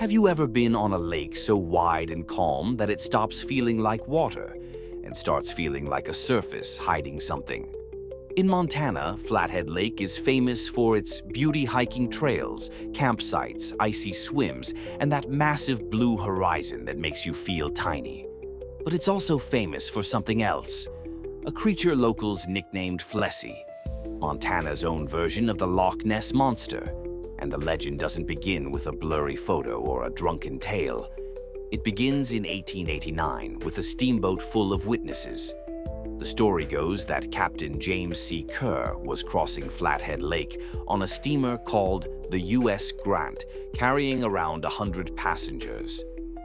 Have you ever been on a lake so wide and calm that it stops feeling like water and starts feeling like a surface hiding something? In Montana, Flathead Lake is famous for its beauty hiking trails, campsites, icy swims, and that massive blue horizon that makes you feel tiny. But it's also famous for something else, a creature locals nicknamed Flessy, Montana's own version of the Loch Ness Monster. And the legend doesn't begin with a blurry photo or a drunken tale. It begins in 1889 with a steamboat full of witnesses. The story goes that Captain James C. Kerr was crossing Flathead Lake on a steamer called the U.S. Grant, carrying around 100 passengers.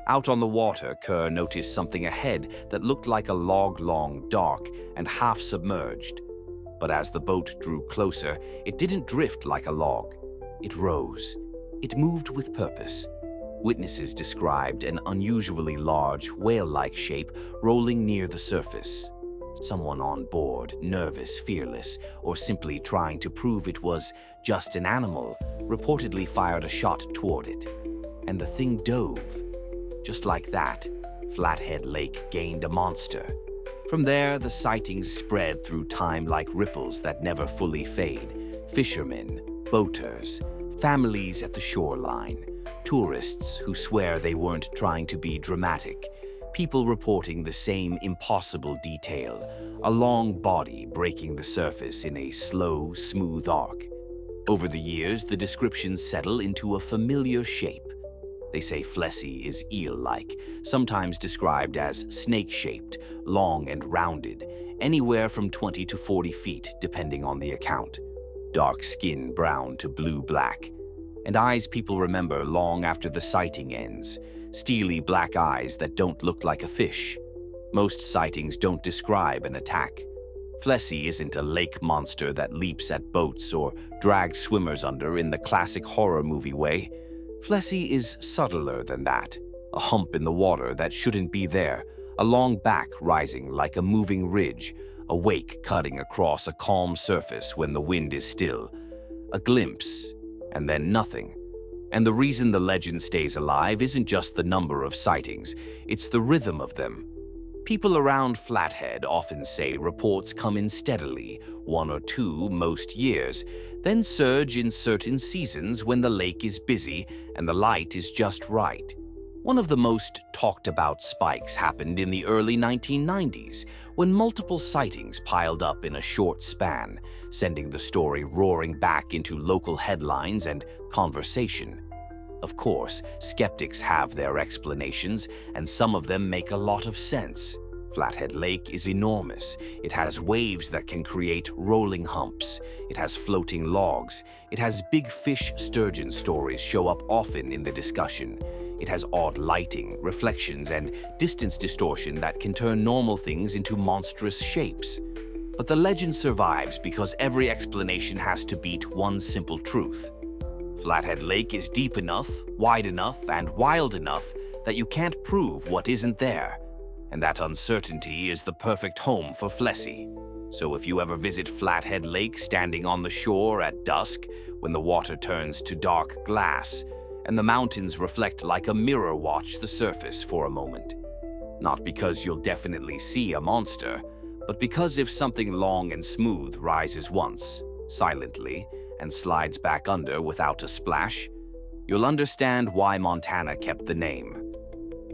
Out on the water, Kerr noticed something ahead that looked like a log-long dark and half-submerged. But as the boat drew closer, it didn't drift like a log. It rose. It moved with purpose. Witnesses described an unusually large, whale-like shape rolling near the surface. Someone on board, nervous, fearless, or simply trying to prove it was just an animal, reportedly fired a shot toward it. And the thing dove. Just like that, Flathead Lake gained a monster. From there, the sightings spread through time like ripples that never fully fade. Fishermen, boaters, families at the shoreline, tourists who swear they weren't trying to be dramatic, people reporting the same impossible detail, a long body breaking the surface in a slow, smooth arc. Over the years, the descriptions settle into a familiar shape. They say Flessy is eel-like, sometimes described as snake-shaped, long and rounded, anywhere from 20 to 40 feet, depending on the account. Dark skin brown to blue-black, and eyes people remember long after the sighting ends, steely black eyes that don't look like a fish. Most sightings don't describe an attack. Flessy isn't a lake monster that leaps at boats or drags swimmers under in the classic horror movie way. Flessy is subtler than that, a hump in the water that shouldn't be there, a long back rising like a moving ridge, a wake cutting across a calm surface when the wind is still. A glimpse, and then nothing. And the reason the legend stays alive isn't just the number of sightings, it's the rhythm of them. People around Flathead often say reports come in steadily, 1 or 2 most years, then surge in certain seasons when the lake is busy and the light is just right. One of the most talked about spikes happened in the early 1990s, when multiple sightings piled up in a short span, sending the story roaring back into local headlines and conversation. Of course, skeptics have their explanations, and some of them make a lot of sense. Flathead Lake is enormous. It has waves that can create rolling humps. It has floating logs. It has big fish sturgeon stories show up often in the discussion. It has odd lighting, reflections, and distance distortion that can turn normal things into monstrous shapes. But the legend survives because every explanation has to beat one simple truth. Flathead Lake is deep enough, wide enough, and wild enough that you can't prove what isn't there. And that uncertainty is the perfect home for Flessy. So if you ever visit Flathead Lake standing on the shore at dusk, when the water turns to dark glass, and the mountains reflect like a mirror, watch the surface for a moment. Not because you'll definitely see a monster, but because if something long and smooth rises once, silently, and slides back under without a splash, you'll understand why Montana kept the name.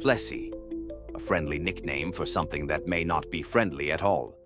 Flessy, a friendly nickname for something that may not be friendly at all.